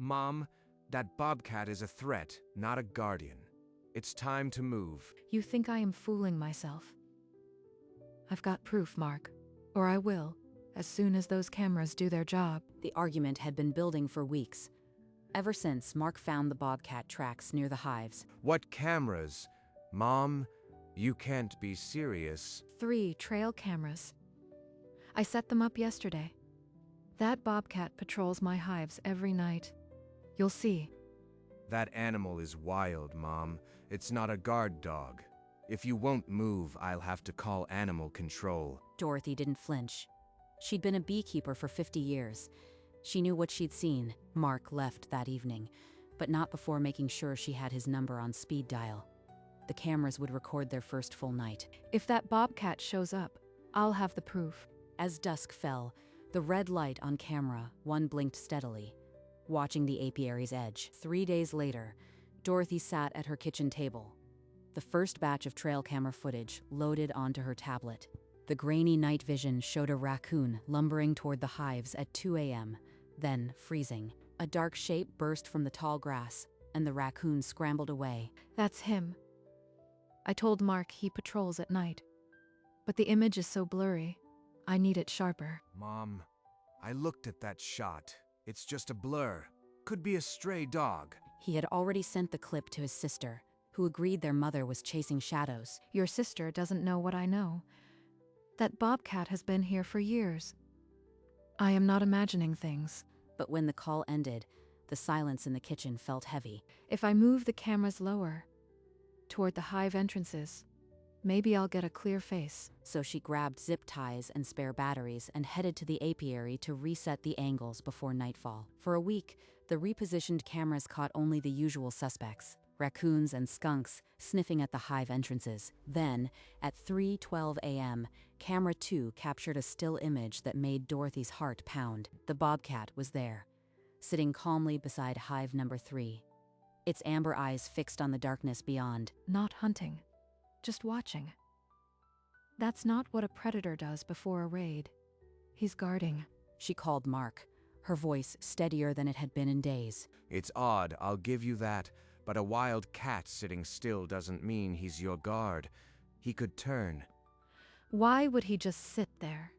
Mom, that bobcat is a threat, not a guardian. It's time to move. You think I am fooling myself? I've got proof, Mark. Or I will, as soon as those cameras do their job. The argument had been building for weeks. Ever since Mark found the bobcat tracks near the hives. What cameras? Mom, you can't be serious. 3 trail cameras. I set them up yesterday. That bobcat patrols my hives every night. You'll see. That animal is wild, Mom. It's not a guard dog. If you won't move, I'll have to call animal control. Dorothy didn't flinch. She'd been a beekeeper for 50 years. She knew what she'd seen. Mark left that evening, but not before making sure she had his number on speed dial. The cameras would record their first full night. If that bobcat shows up, I'll have the proof. As dusk fell, the red light on camera, one blinked steadily, watching the apiary's edge. 3 days later, Dorothy sat at her kitchen table. The first batch of trail camera footage loaded onto her tablet. The grainy night vision showed a raccoon lumbering toward the hives at 2 a.m., then freezing. A dark shape burst from the tall grass, and the raccoon scrambled away. That's him. I told Mark he patrols at night. But the image is so blurry. I need it sharper. Mom, I looked at that shot. It's just a blur. Could be a stray dog. He had already sent the clip to his sister, who agreed their mother was chasing shadows. Your sister doesn't know what I know. That bobcat has been here for years. I am not imagining things. But when the call ended, the silence in the kitchen felt heavy. If I move the cameras lower, toward the hive entrances, maybe I'll get a clear face. So she grabbed zip ties and spare batteries and headed to the apiary to reset the angles before nightfall. For a week, the repositioned cameras caught only the usual suspects: raccoons and skunks sniffing at the hive entrances. Then, at 3:12 a.m., camera 2 captured a still image that made Dorothy's heart pound. The bobcat was there, sitting calmly beside hive number 3, its amber eyes fixed on the darkness beyond. Not hunting, just watching. That's not what a predator does before a raid. He's guarding. She called Mark, her voice steadier than it had been in days. It's odd, I'll give you that, but a wild cat sitting still doesn't mean he's your guard. He could turn. Why would he just sit there,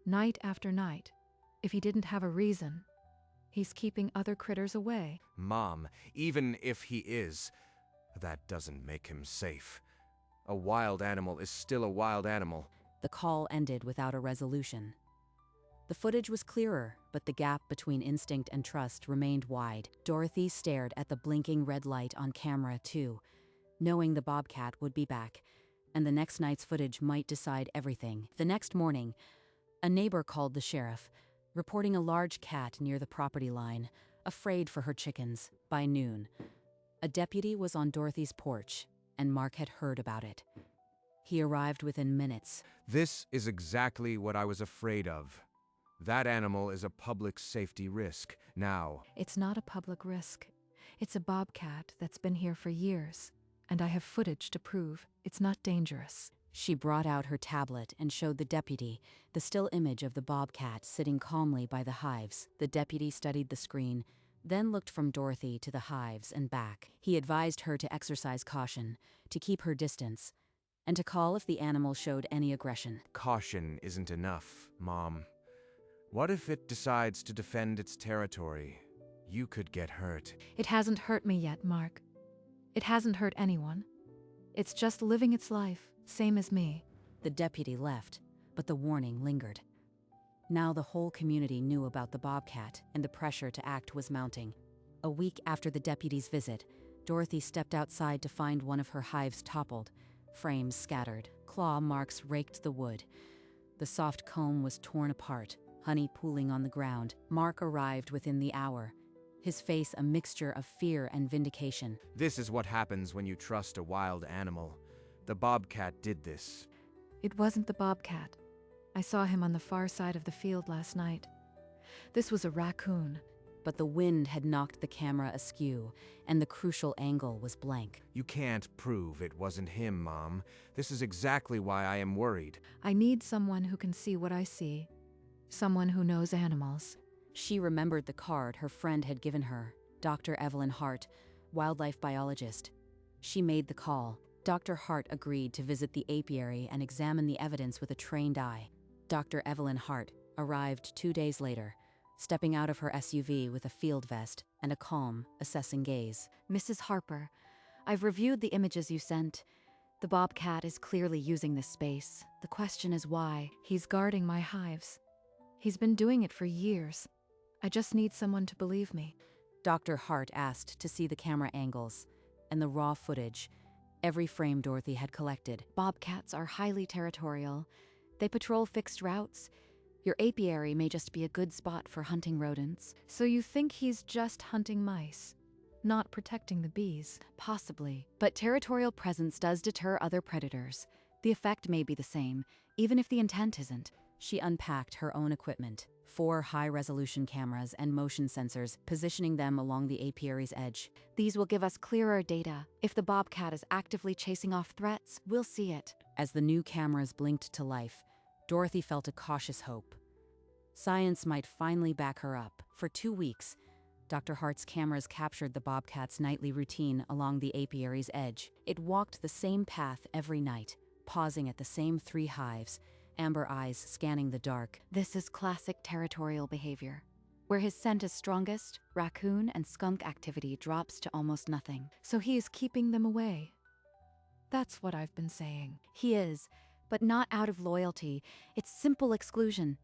night after night, if he didn't have a reason? He's keeping other critters away. Mom, even if he is, that doesn't make him safe. A wild animal is still a wild animal. The call ended without a resolution. The footage was clearer, but the gap between instinct and trust remained wide. Dorothy stared at the blinking red light on camera 2, knowing the bobcat would be back, and the next night's footage might decide everything. The next morning, a neighbor called the sheriff, reporting a large cat near the property line, afraid for her chickens. By noon, a deputy was on Dorothy's porch, and Mark had heard about it. He arrived within minutes. This is exactly what I was afraid of. That animal is a public safety risk. Now, It's not a public risk. It's a bobcat that's been here for years, and I have footage to prove it's not dangerous. She brought out her tablet and showed the deputy the still image of the bobcat sitting calmly by the hives. The deputy studied the screen, then looked from Dorothy to the hives and back. He advised her to exercise caution, to keep her distance, and to call if the animal showed any aggression. caution isn't enough, Mom. What if it decides to defend its territory? You could get hurt. It hasn't hurt me yet, Mark. It hasn't hurt anyone. It's just living its life, same as me. The deputy left, but the warning lingered. Now the whole community knew about the bobcat, and the pressure to act was mounting. A week after the deputy's visit, Dorothy stepped outside to find one of her hives toppled, frames scattered, claw marks raked the wood. The soft comb was torn apart, honey pooling on the ground. Mark arrived within the hour, his face a mixture of fear and vindication. This is what happens when you trust a wild animal. The bobcat did this. It wasn't the bobcat. I saw him on the far side of the field last night. This was a raccoon. But the wind had knocked the camera askew, and the crucial angle was blank. You can't prove it wasn't him, Mom. This is exactly why I am worried. I need someone who can see what I see. Someone who knows animals. She remembered the card her friend had given her, Dr. Evelyn Hart, wildlife biologist. She made the call. Dr. Hart agreed to visit the apiary and examine the evidence with a trained eye. Dr. Evelyn Hart arrived 2 days later, stepping out of her SUV with a field vest and a calm, assessing gaze. Mrs. Harper, I've reviewed the images you sent. The bobcat is clearly using this space. The question is why. He's guarding my hives. He's been doing it for years. I just need someone to believe me. Dr. Hart asked to see the camera angles and the raw footage, every frame Dorothy had collected. Bobcats are highly territorial. They patrol fixed routes. Your apiary may just be a good spot for hunting rodents. So you think he's just hunting mice, not protecting the bees? Possibly. But territorial presence does deter other predators. The effect may be the same, even if the intent isn't. She unpacked her own equipment, 4 high-resolution cameras and motion sensors, positioning them along the apiary's edge. These will give us clearer data. If the bobcat is actively chasing off threats, we'll see it. As the new cameras blinked to life, Dorothy felt a cautious hope. Science might finally back her up. For 2 weeks, Dr. Hart's cameras captured the bobcat's nightly routine along the apiary's edge. It walked the same path every night, pausing at the same 3 hives, amber eyes scanning the dark. This is classic territorial behavior. Where his scent is strongest, raccoon and skunk activity drops to almost nothing. So he is keeping them away. That's what I've been saying. He is, but not out of loyalty. It's simple exclusion.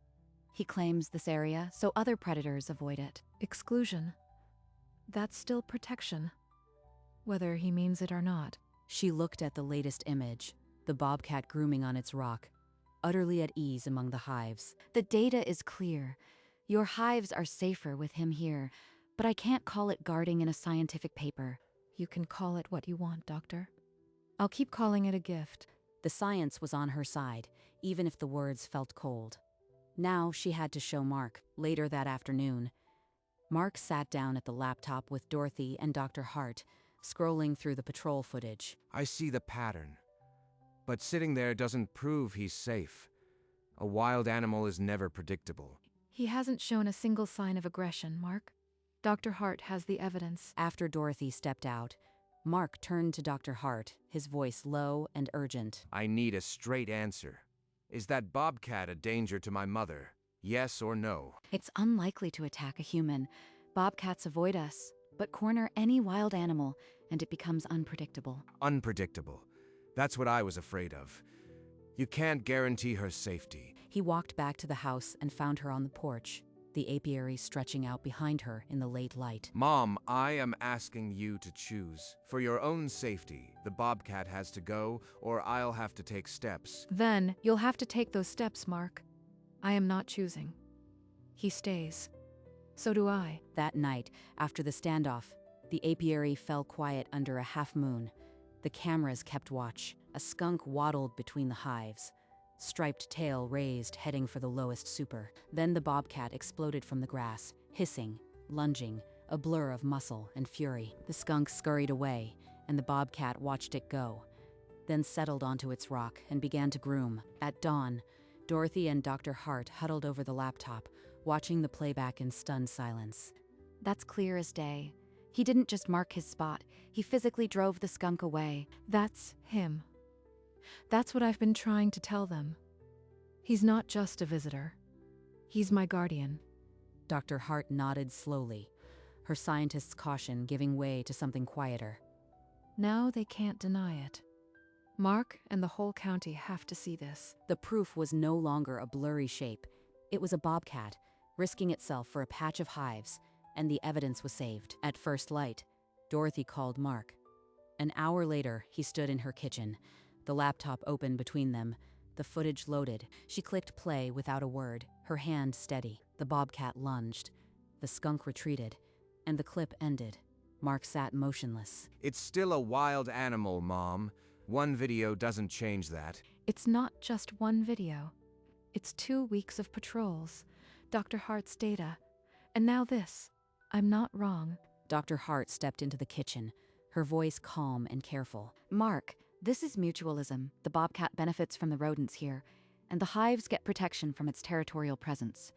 He claims this area so other predators avoid it. Exclusion? That's still protection, whether he means it or not. She looked at the latest image, the bobcat grooming on its rock, utterly at ease among the hives. The data is clear. Your hives are safer with him here, but I can't call it guarding in a scientific paper. You can call it what you want, Doctor. I'll keep calling it a gift. The science was on her side, even if the words felt cold. Now she had to show Mark. Later that afternoon, Mark sat down at the laptop with Dorothy and Dr. Hart, scrolling through the patrol footage. I see the pattern. But sitting there doesn't prove he's safe. A wild animal is never predictable. He hasn't shown a single sign of aggression, Mark. Dr. Hart has the evidence. After Dorothy stepped out, Mark turned to Dr. Hart, his voice low and urgent. I need a straight answer. Is that bobcat a danger to my mother? Yes or no? It's unlikely to attack a human. Bobcats avoid us, but corner any wild animal, and it becomes unpredictable. Unpredictable. That's what I was afraid of. You can't guarantee her safety. He walked back to the house and found her on the porch, the apiary stretching out behind her in the late light. Mom, I am asking you to choose. For your own safety, the bobcat has to go, or I'll have to take steps. Then you'll have to take those steps, Mark. I am not choosing. He stays. So do I. That night, after the standoff, the apiary fell quiet under a half moon. The cameras kept watch. A skunk waddled between the hives, striped tail raised, heading for the lowest super. Then the bobcat exploded from the grass, hissing, lunging, a blur of muscle and fury. The skunk scurried away, and the bobcat watched it go, then settled onto its rock and began to groom. At dawn, Dorothy and Dr. Hart huddled over the laptop, watching the playback in stunned silence. That's clear as day. He didn't just mark his spot, he physically drove the skunk away. That's him. That's what I've been trying to tell them. He's not just a visitor. He's my guardian. Dr. Hart nodded slowly, her scientist's caution giving way to something quieter. Now they can't deny it. Mark and the whole county have to see this. The proof was no longer a blurry shape. It was a bobcat, risking itself for a patch of hives, and the evidence was saved. At first light, Dorothy called Mark. An hour later, he stood in her kitchen, the laptop open between them, the footage loaded. She clicked play without a word, her hand steady. The bobcat lunged, the skunk retreated, and the clip ended. Mark sat motionless. It's still a wild animal, Mom. One video doesn't change that. It's not just one video. It's 2 weeks of patrols, Dr. Hart's data, and now this. I'm not wrong. Dr. Hart stepped into the kitchen, her voice calm and careful. Mark, this is mutualism. The bobcat benefits from the rodents here, and the hives get protection from its territorial presence.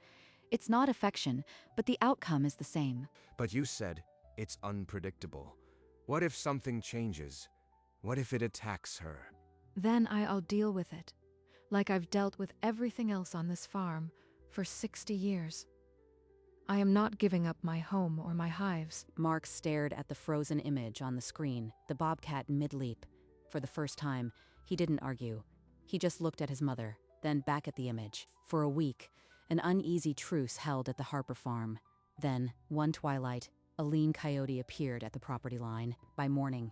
It's not affection, but the outcome is the same. But you said It's unpredictable. What if something changes? What if it attacks her? Then I'll deal with it, like I've dealt with everything else on this farm for 60 years. I am not giving up my home or my hives. Mark stared at the frozen image on the screen, the bobcat mid-leap. For the first time, he didn't argue. He just looked at his mother, then back at the image. For a week, an uneasy truce held at the Harper farm. Then, one twilight, a lean coyote appeared at the property line. By morning,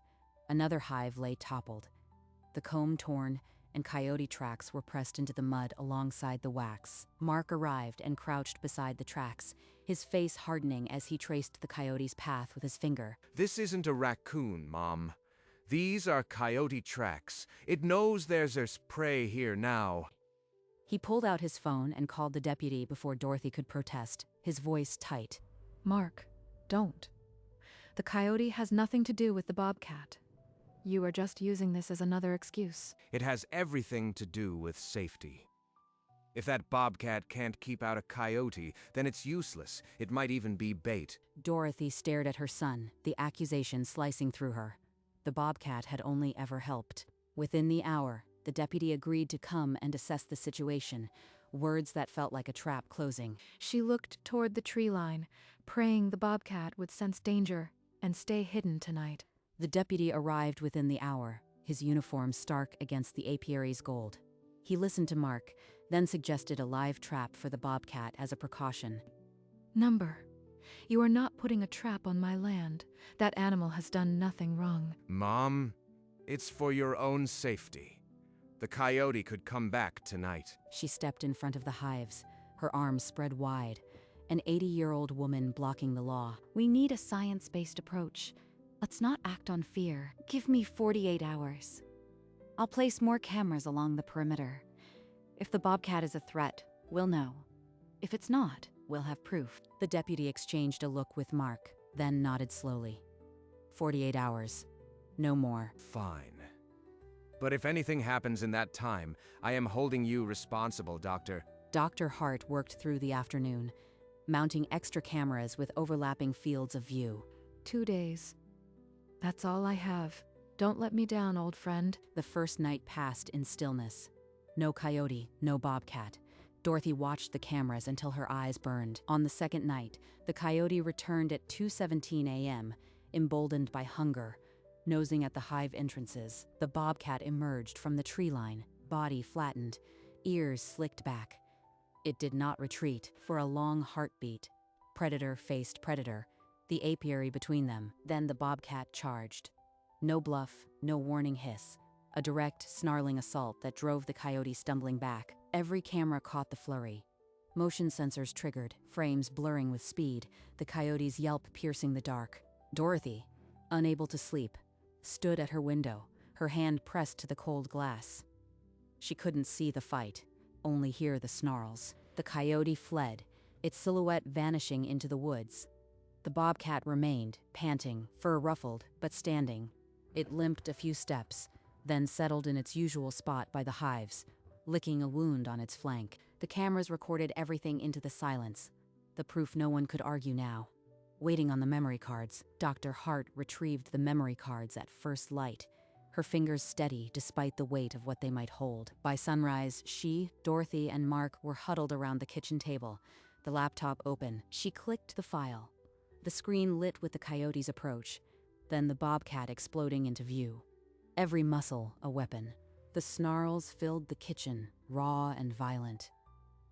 another hive lay toppled. The comb torn, and coyote tracks were pressed into the mud alongside the wax. Mark arrived and crouched beside the tracks, his face hardening as he traced the coyote's path with his finger. This isn't a raccoon, Mom. These are coyote tracks. It knows there's prey here now. He pulled out his phone and called the deputy before Dorothy could protest, his voice tight. Mark, don't. The coyote has nothing to do with the bobcat. You are just using this as another excuse. It has everything to do with safety. If that bobcat can't keep out a coyote, then it's useless. It might even be bait. Dorothy stared at her son, the accusation slicing through her. The bobcat had only ever helped. Within the hour, the deputy agreed to come and assess the situation, words that felt like a trap closing. She looked toward the tree line, praying the bobcat would sense danger and stay hidden tonight. The deputy arrived within the hour, his uniform stark against the apiary's gold. He listened to Mark, then suggested a live trap for the bobcat as a precaution. Number, you are not putting a trap on my land. That animal has done nothing wrong. Mom, it's for your own safety. The coyote could come back tonight. She stepped in front of the hives, her arms spread wide, an 80-year-old woman blocking the law. We need a science-based approach. Let's not act on fear. Give me 48 hours. I'll place more cameras along the perimeter. If the bobcat is a threat, we'll know. If it's not, we'll have proof. The deputy exchanged a look with Mark, then nodded slowly. 48 hours. No more. Fine. But if anything happens in that time, I am holding you responsible, Doctor. Dr. Hart worked through the afternoon, mounting extra cameras with overlapping fields of view. 2 days. That's all I have. Don't let me down, old friend. The first night passed in stillness. No coyote, no bobcat. Dorothy watched the cameras until her eyes burned. On the second night, the coyote returned at 2:17 a.m., emboldened by hunger. Nosing at the hive entrances, the bobcat emerged from the tree line, body flattened, ears slicked back. It did not retreat for a long heartbeat. Predator faced predator, the apiary between them. Then the bobcat charged. No bluff, no warning hiss. A direct, snarling assault that drove the coyote stumbling back. Every camera caught the flurry. Motion sensors triggered, frames blurring with speed, the coyote's yelp piercing the dark. Dorothy, unable to sleep, stood at her window, her hand pressed to the cold glass. She couldn't see the fight, only hear the snarls. The coyote fled, its silhouette vanishing into the woods. The bobcat remained, panting, fur ruffled, but standing. It limped a few steps, then settled in its usual spot by the hives, licking a wound on its flank. The cameras recorded everything into the silence, the proof no one could argue now. Waiting on the memory cards, Dr. Hart retrieved the memory cards at first light, her fingers steady despite the weight of what they might hold. By sunrise, she, Dorothy, and Mark were huddled around the kitchen table, the laptop open. She clicked the file. The screen lit with the coyote's approach, then the bobcat exploding into view. Every muscle a weapon. The snarls filled the kitchen, raw and violent.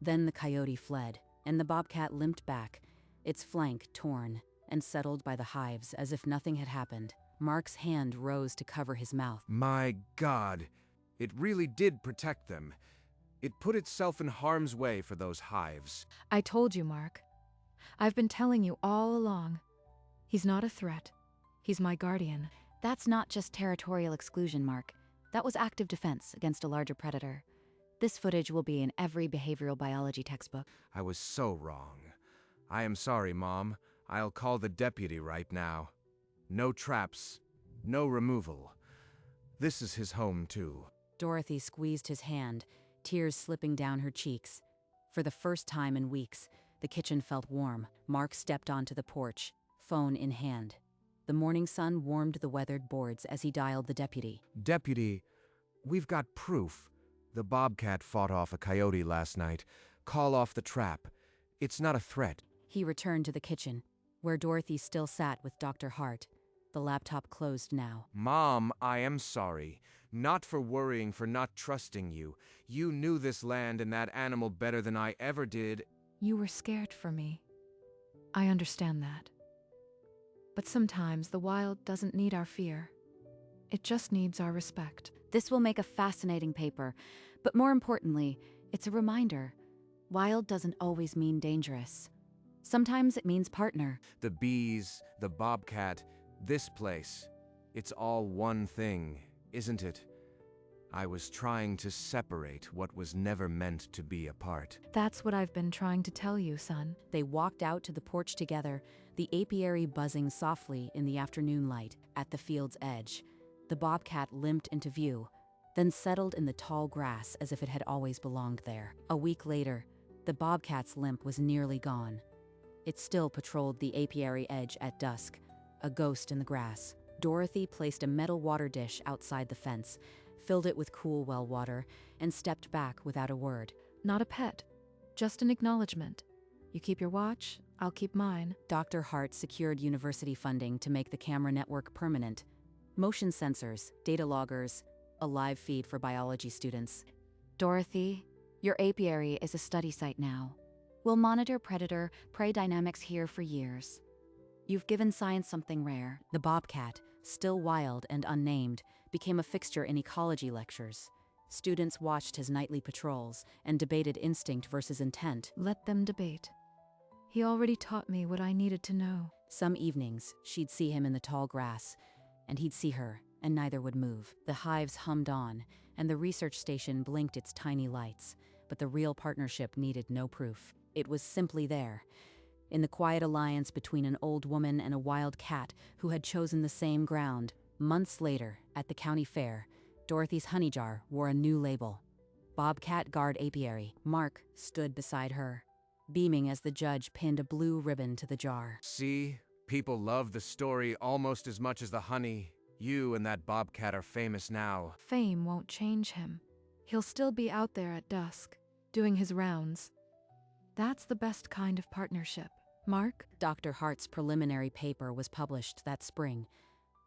Then the coyote fled, and the bobcat limped back, its flank torn, and settled by the hives as if nothing had happened. Mark's hand rose to cover his mouth. My God, it really did protect them. It put itself in harm's way for those hives. I told you, Mark. I've been telling you all along. He's not a threat. He's my guardian. That's not just territorial exclusion, Mark. That was active defense against a larger predator. This footage will be in every behavioral biology textbook. I was so wrong. I am sorry, Mom. I'll call the deputy right now. No traps, no removal. This is his home, too. Dorothy squeezed his hand, tears slipping down her cheeks. For the first time in weeks, the kitchen felt warm. Mark stepped onto the porch, phone in hand. The morning sun warmed the weathered boards as he dialed the deputy. Deputy, we've got proof. The Bobcat fought off a coyote last night. Call off the trap. It's not a threat. He returned to the kitchen, where Dorothy still sat with Dr. Hart. The laptop closed now. Mom, I am sorry. Not for worrying, for not trusting you. You knew this land and that animal better than I ever did. You were scared for me. I understand that. But sometimes the wild doesn't need our fear. It just needs our respect. This will make a fascinating paper, but more importantly, it's a reminder. Wild doesn't always mean dangerous. Sometimes it means partner. The bees, the bobcat, this place. It's all one thing, isn't it? I was trying to separate what was never meant to be apart. That's what I've been trying to tell you, son. They walked out to the porch together, the apiary buzzing softly in the afternoon light at the field's edge. The bobcat limped into view, then settled in the tall grass as if it had always belonged there. A week later, the bobcat's limp was nearly gone. It still patrolled the apiary edge at dusk, a ghost in the grass. Dorothy placed a metal water dish outside the fence, filled it with cool well water, and stepped back without a word. Not a pet, just an acknowledgement. You keep your watch, I'll keep mine. Dr. Hart secured university funding to make the camera network permanent. Motion sensors, data loggers, a live feed for biology students. Dorothy, your apiary is a study site now. We'll monitor predator-prey dynamics here for years. You've given science something rare. The bobcat, still wild and unnamed, became a fixture in ecology lectures. Students watched his nightly patrols and debated instinct versus intent. Let them debate. He already taught me what I needed to know. Some evenings, she'd see him in the tall grass, and he'd see her, and neither would move. The hives hummed on, and the research station blinked its tiny lights, but the real partnership needed no proof. It was simply there, in the quiet alliance between an old woman and a wild cat who had chosen the same ground. Months later, at the county fair, Dorothy's honey jar wore a new label. Bobcat Guard Apiary. Mark stood beside her, beaming as the judge pinned a blue ribbon to the jar. See? People love the story almost as much as the honey. You and that bobcat are famous now. Fame won't change him. He'll still be out there at dusk, doing his rounds. That's the best kind of partnership. Mark? Dr. Hart's preliminary paper was published that spring,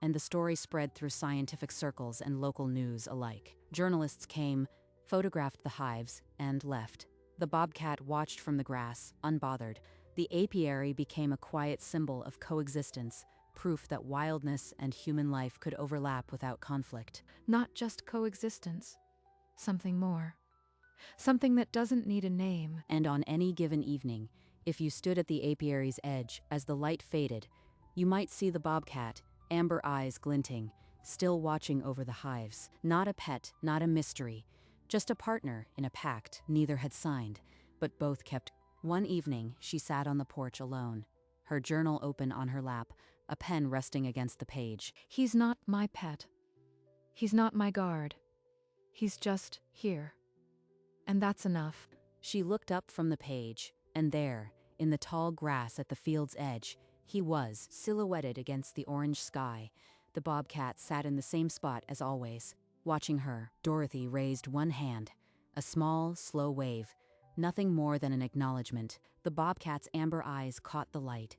and the story spread through scientific circles and local news alike. Journalists came, photographed the hives, and left. The bobcat watched from the grass, unbothered. The apiary became a quiet symbol of coexistence, proof that wildness and human life could overlap without conflict. Not just coexistence. Something more. Something that doesn't need a name. And on any given evening, if you stood at the apiary's edge as the light faded, you might see the bobcat, amber eyes glinting, still watching over the hives. Not a pet, not a mystery, just a partner in a pact neither had signed, but both kept. One evening, she sat on the porch alone, her journal open on her lap, a pen resting against the page. He's not my pet. He's not my guard. He's just here. And that's enough. She looked up from the page, and there, in the tall grass at the field's edge, he was, silhouetted against the orange sky. The bobcat sat in the same spot as always. Watching her, Dorothy raised one hand, a small, slow wave, nothing more than an acknowledgement. The bobcat's amber eyes caught the light.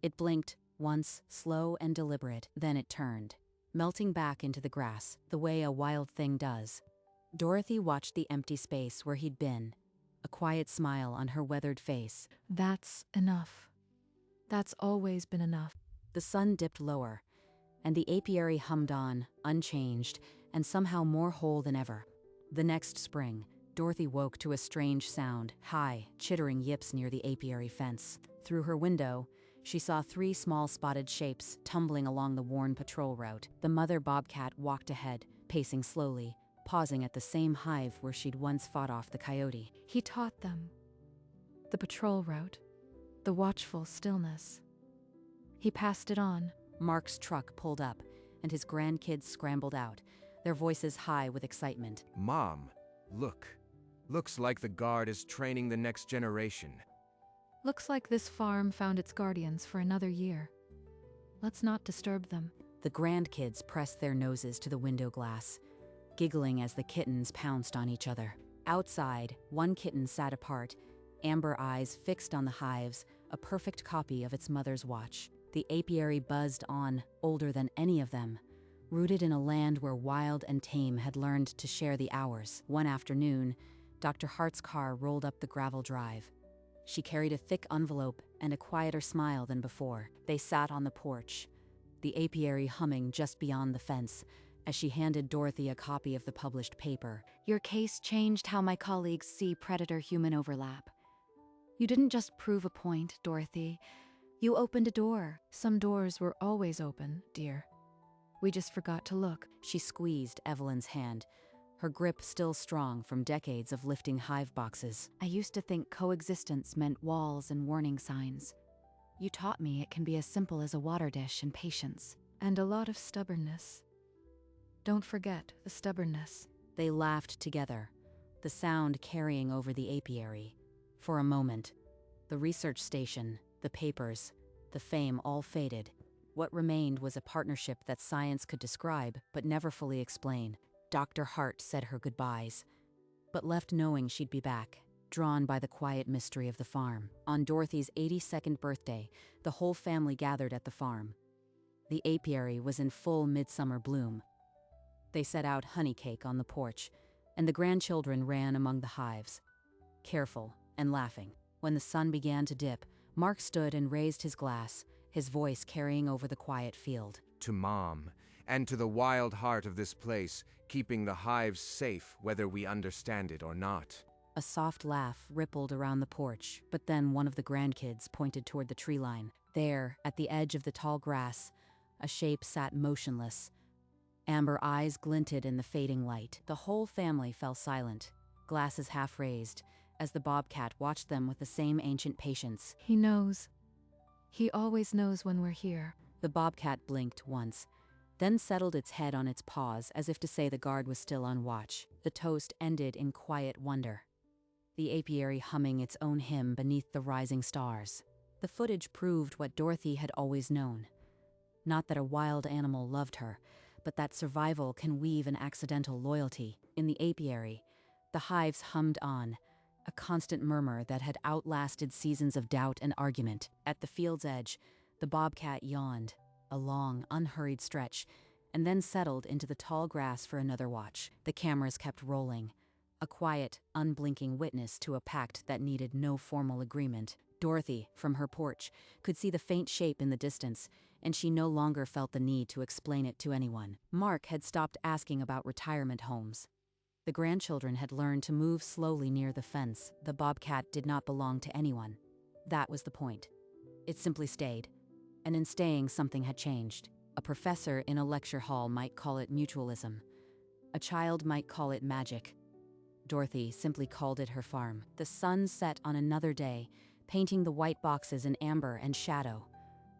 It blinked, once, slow and deliberate, then it turned, melting back into the grass, the way a wild thing does. Dorothy watched the empty space where he'd been, a quiet smile on her weathered face. That's enough. That's always been enough. The sun dipped lower, and the apiary hummed on, unchanged, and somehow more whole than ever. The next spring, Dorothy woke to a strange sound, high, chittering yips near the apiary fence. Through her window, she saw 3 small spotted shapes tumbling along the worn patrol route. The mother bobcat walked ahead, pacing slowly, pausing at the same hive where she'd once fought off the coyote. He taught them. The patrol route. The watchful stillness. He passed it on. Mark's truck pulled up, and his grandkids scrambled out, their voices high with excitement. Mom, look. Looks like the guard is training the next generation. Looks like this farm found its guardians for another year. Let's not disturb them. The grandkids pressed their noses to the window glass, giggling as the kittens pounced on each other. Outside, one kitten sat apart, amber eyes fixed on the hives, a perfect copy of its mother's watch. The apiary buzzed on, older than any of them, rooted in a land where wild and tame had learned to share the hours. One afternoon, Dr. Hart's car rolled up the gravel drive. She carried a thick envelope and a quieter smile than before. They sat on the porch, the apiary humming just beyond the fence, as she handed Dorothy a copy of the published paper. Your case changed how my colleagues see predator-human overlap. You didn't just prove a point, Dorothy. You opened a door. Some doors were always open, dear. We just forgot to look. She squeezed Evelyn's hand, her grip still strong from decades of lifting hive boxes. I used to think coexistence meant walls and warning signs. You taught me it can be as simple as a water dish and patience. And a lot of stubbornness. Don't forget the stubbornness. They laughed together, the sound carrying over the apiary. For a moment, the research station, the papers, the fame all faded. What remained was a partnership that science could describe but never fully explain. Dr. Hart said her goodbyes, but left knowing she'd be back, drawn by the quiet mystery of the farm. On Dorothy's 82nd birthday, the whole family gathered at the farm. The apiary was in full midsummer bloom. They set out honey cake on the porch, and the grandchildren ran among the hives, careful and laughing. When the sun began to dip, Mark stood and raised his glass, his voice carrying over the quiet field. To Mom, and to the wild heart of this place, keeping the hives safe whether we understand it or not. A soft laugh rippled around the porch, but then one of the grandkids pointed toward the tree line. There, at the edge of the tall grass, a shape sat motionless. Amber eyes glinted in the fading light. The whole family fell silent, glasses half raised, as the Bobcat watched them with the same ancient patience. He knows. He always knows when we're here. The Bobcat blinked once, then settled its head on its paws as if to say the guard was still on watch. The toast ended in quiet wonder, the apiary humming its own hymn beneath the rising stars. The footage proved what Dorothy had always known. Not that a wild animal loved her, but that survival can weave an accidental loyalty. In the apiary, the hives hummed on, a constant murmur that had outlasted seasons of doubt and argument. At the field's edge, the Bobcat yawned, a long, unhurried stretch, and then settled into the tall grass for another watch. The cameras kept rolling, a quiet, unblinking witness to a pact that needed no formal agreement. Dorothy, from her porch, could see the faint shape in the distance, and she no longer felt the need to explain it to anyone. Mark had stopped asking about retirement homes. The grandchildren had learned to move slowly near the fence. The Bobcat did not belong to anyone. That was the point. It simply stayed, and in staying, something had changed. A professor in a lecture hall might call it mutualism. A child might call it magic. Dorothy simply called it her farm. The sun set on another day, painting the white boxes in amber and shadow.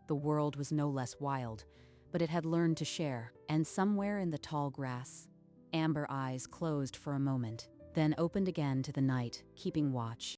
The world was no less wild, but it had learned to share. And somewhere in the tall grass, amber eyes closed for a moment, then opened again to the night, keeping watch.